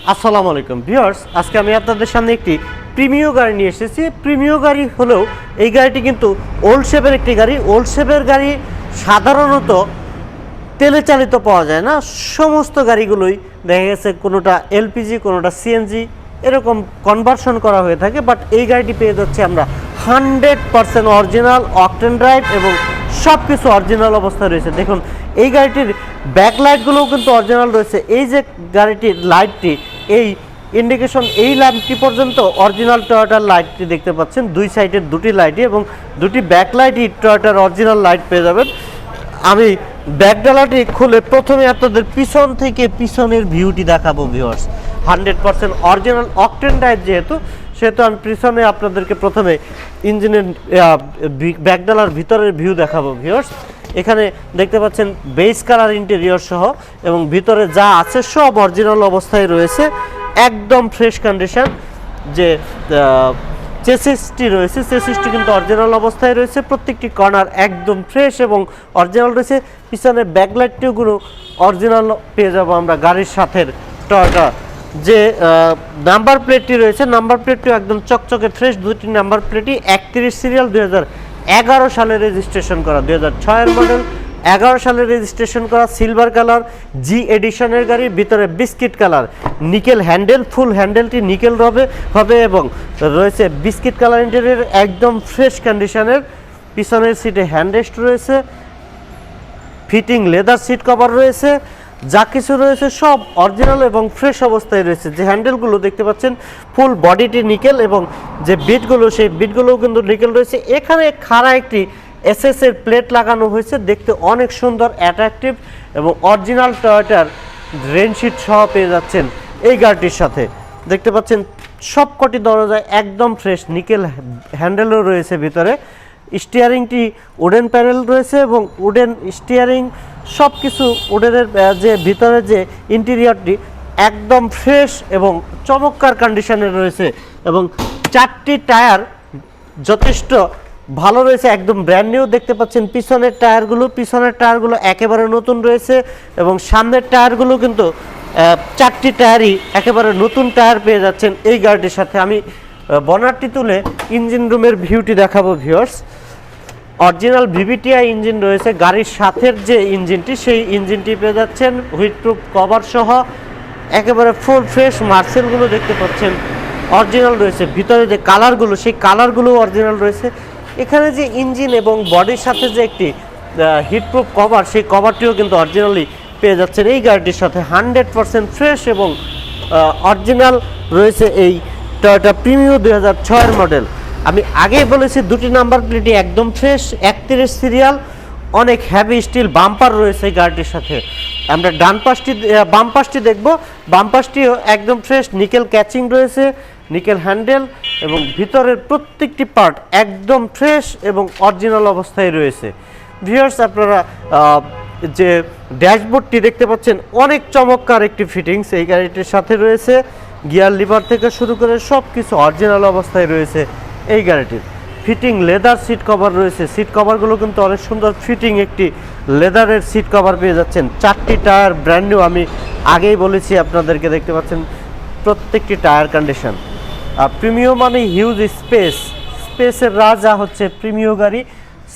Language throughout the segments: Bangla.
আসসালামু আলাইকুম ভিউয়ার্স, আজকে আমি আপনাদের সামনে একটি প্রিমিও গাড়ি নিয়ে এসেছি। প্রিমিও গাড়ি হলেও এই গাড়িটি কিন্তু ওল্ড শেপের একটি গাড়ি। ওল্ড শেপের গাড়ি সাধারণত তেলে চালিত পাওয়া যায় না। সমস্ত গাড়িগুলোই দেখা গেছে কোনোটা এলপিজি, কোনোটা সিএনজি এরকম কনভার্সন করা হয়ে থাকে। বাট এই গাড়িটি পেয়ে যাচ্ছে আমরা 100% অরিজিনাল অকটেন ড্রাইভ এবং সব কিছু অরিজিনাল অবস্থায় রয়েছে। দেখুন এই গাড়িটির ব্যাকলাইটগুলোও কিন্তু অরিজিনাল রয়েছে। এই যে গাড়িটির লাইটটি, এই ইন্ডিকেশন, এই ল্যাম্পটি পর্যন্ত অরিজিনাল টয়োটার লাইটটি দেখতে পাচ্ছেন। দুই সাইডের দুটি লাইটই এবং দুটি ব্যাকলাইটই টয়োটার অরিজিনাল লাইট পেয়ে যাবেন। আমি ব্যাকডালাটি খুলে প্রথমে আপনাদের পিছন থেকে পিছনের ভিউটি দেখাবো ভিউয়ার্স। 100% অরিজিনাল অকটেন ড্রাইভ সেহেতু আমি পিছনে আপনাদেরকে প্রথমে ইঞ্জিনের ব্যাকডালার ভিতরের ভিউ দেখাবো ভিউয়ার্স। এখানে দেখতে পাচ্ছেন বেজ কালার ইন্টেরিয়র সহ এবং ভিতরে যা আছে সব অরিজিনাল অবস্থায় রয়েছে, একদম ফ্রেশ কন্ডিশন। যে চেসিসটি রয়েছে, চেসিসটি কিন্তু অরিজিনাল অবস্থায় রয়েছে। প্রত্যেকটি কর্নার একদম ফ্রেশ এবং অরিজিনাল রয়েছে। পিছনে ব্যাকলাইটটিগুলো অরিজিনাল পেয়ে যাবো আমরা গাড়ির সাথে। টয়োটা যে নাম্বার প্লেটটি রয়েছে, নাম্বার প্লেটটিও একদম চকচকে ফ্রেশ। দুটি নাম্বার প্লেটই 31 সিরিয়াল, 2011 সালে রেজিস্ট্রেশন করা। 2006 মডেল, 11 সালে রেজিস্ট্রেশন করা, সিলভার কালার জি এডিশনের গাড়ি। ভিতরে বিস্কিট কালার নিকেল হ্যান্ডেল, ফুল হ্যান্ডেলটি নিকেল হবে এবং রয়েছে বিস্কিট কালার ইন্টেরিয়র, একদম ফ্রেশ কন্ডিশনের। পিছনের সিটে হ্যান্ডরেস্ট রয়েছে, ফিটিং লেদার সিট কভার রয়েছে, যা কিছু রয়েছে সব অরিজিনাল এবং ফ্রেশ অবস্থায় রয়েছে। যে হ্যান্ডেলগুলো দেখতে পাচ্ছেন ফুল বডিটি নিকেল এবং যে বিটগুলো, সেই বিটগুলোও কিন্তু নিকেল রয়েছে। এখানে খাড়া একটি এসএস এর প্লেট লাগানো হয়েছে, দেখতে অনেক সুন্দর, অ্যাট্রাকটিভ এবং অরিজিনাল টয়োটার রেনশিট সহ পেয়ে যাচ্ছেন এই গাড়িটির সাথে। দেখতে পাচ্ছেন সবকটি দরজায় একদম ফ্রেশ, নিকেল হ্যান্ডেলও রয়েছে ভিতরে। স্টিয়ারিংটি উডেন প্যানেল রয়েছে এবং উডেন স্টিয়ারিং, সব কিছু উডেনের যে ভিতরে যে ইন্টেরিয়রটি একদম ফ্রেশ এবং চমৎকার কন্ডিশনে রয়েছে এবং চারটি টায়ার যথেষ্ট ভালো রয়েছে, একদম ব্র্যান্ড নিউ। দেখতে পাচ্ছেন পিছনের টায়ারগুলো একেবারে নতুন রয়েছে এবং সামনের টায়ারগুলো কিন্তু চারটি টায়ারই একেবারে নতুন টায়ার পেয়ে যাচ্ছেন এই গাড়িটির সাথে। আমি বনারটি তুলে ইঞ্জিন রুমের ভিউটি দেখাবো ভিউয়ার্স। অরিজিনাল ভিভিটিআই ইঞ্জিন রয়েছে গাড়ির সাথের যে ইঞ্জিনটি, সেই ইঞ্জিনটি পেয়ে যাচ্ছেন হুইটপ্রুফ কভার সহ, একেবারে ফুল ফ্রেশ। মার্সেলগুলো দেখতে পাচ্ছেন অরিজিনাল রয়েছে। ভিতরে যে কালারগুলো, সেই কালারগুলো অরিজিনাল রয়েছে। এখানে যে ইঞ্জিন এবং বডির সাথে যে একটি হিটপ্রুফ কভার, সেই কভারটিও কিন্তু অরিজিনালি পেয়ে যাচ্ছেন এই গাড়িটির সাথে। 100% ফ্রেশ এবং অরিজিনাল রয়েছে এই টয়োটা প্রিমিও 2006 মডেল। আমি আগেই বলেছি দুটি নাম্বার প্লেটই একদম ফ্রেশ, 31 সিরিয়াল, অনেক হ্যাভি স্টিল বাম্পার রয়েছে এই গাড়িটির সাথে। আমরা বাম পাশটি দেখব। বাম পাশটিও একদম ফ্রেশ, নিকেল ক্যাচিং রয়েছে, নিকেল হ্যান্ডেল এবং ভিতরের প্রত্যেকটি পার্ট একদম ফ্রেশ এবং অরিজিনাল অবস্থায় রয়েছে। ভিউয়ার্স, আপনারা যে ড্যাশবোর্ডটি দেখতে পাচ্ছেন অনেক চমৎকার একটি ফিটিংস এই গাড়িটির সাথে রয়েছে। গিয়ার লিভার থেকে শুরু করে সব কিছু অরিজিনাল অবস্থায় রয়েছে এই গাড়িটির। ফিটিং লেদার সিট কভার রয়েছে, সিট কভারগুলো কিন্তু অনেক সুন্দর ফিটিং একটি লেদারের সিট কভার পেয়ে যাচ্ছেন। চারটি টায়ার ব্র্যান্ড নিউ, আমি আগেই বলেছি আপনাদেরকে। দেখতে পাচ্ছেন প্রত্যেকটি টায়ার কন্ডিশন। প্রিমিও মানে হিউজ স্পেসের রাজা হচ্ছে প্রিমিও গাড়ি।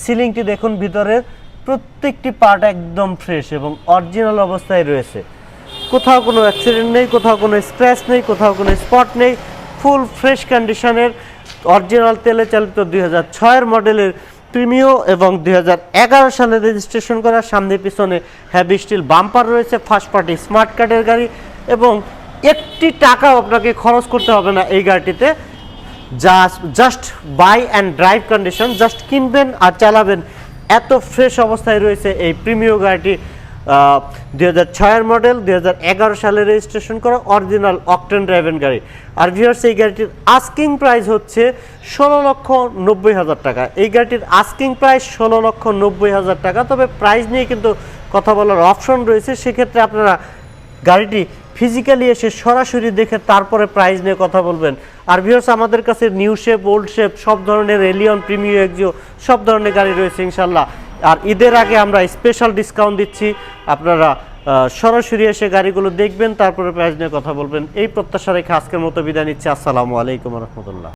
সিলিংটি দেখুন, ভিতরে প্রত্যেকটি পার্ট একদম ফ্রেশ এবং অরিজিনাল অবস্থায় রয়েছে। কোথাও কোনো অ্যাক্সিডেন্ট নেই, কোথাও কোনো স্ক্র্যাচ নেই, কোথাও কোনো স্পট নেই। ফুল ফ্রেশ কন্ডিশনের অরিজিনাল তেলে চালিত 2006 মডেলের প্রিমিও এবং 2011 সালে রেজিস্ট্রেশন করা। সামনে পিছনে হ্যাভি স্টিল বাম্পার রয়েছে, ফার্স্ট পার্টি স্মার্ট কার্ডের গাড়ি এবং একটি টাকাও আপনাকে খরচ করতে হবে না এই গাড়িটিতে। Just buy and drive condition, just কিনবেন আর চালাবেন, এত ফ্রেশ অবস্থায় রয়েছে এই প্রিমিও গাড়িটি। 2006 মডেল, 2011 সালে রেজিস্ট্রেশন করা অরিজিনাল অকটেন ড্রাইভেন গাড়ি। আর ভিউয়ার্স, এই গাড়িটির আস্কিং প্রাইস হচ্ছে 16,90,000 টাকা। এই গাড়িটির আস্কিং প্রাইস 16,90,000 টাকা। তবে প্রাইস নিয়ে কিন্তু কথা বলার অপশন রয়েছে, সেক্ষেত্রে আপনারা গাড়িটি ফিজিক্যালি এসে সরাসরি দেখে তারপরে প্রাইস নিয়ে কথা বলবেন। আর ভিউয়ার্স, আমাদের কাছে নিউ শেপ, ওল্ড শেপ সব ধরনের, এলিয়ন, প্রিমিও, এক্সিও সব ধরনের গাড়ি রয়েছে ইনশাল্লাহ। আর ঈদের আগে আমরা স্পেশাল ডিসকাউন্ট দিচ্ছি, আপনারা সরাসরি এসে গাড়িগুলো দেখবেন, তারপরে প্রাইস নিয়ে কথা বলবেন। এই প্রত্যাশা রেখে আজকের মতো বিদায় নিচ্ছি। আসসালামু আলাইকুম রহমতুল্লাহ।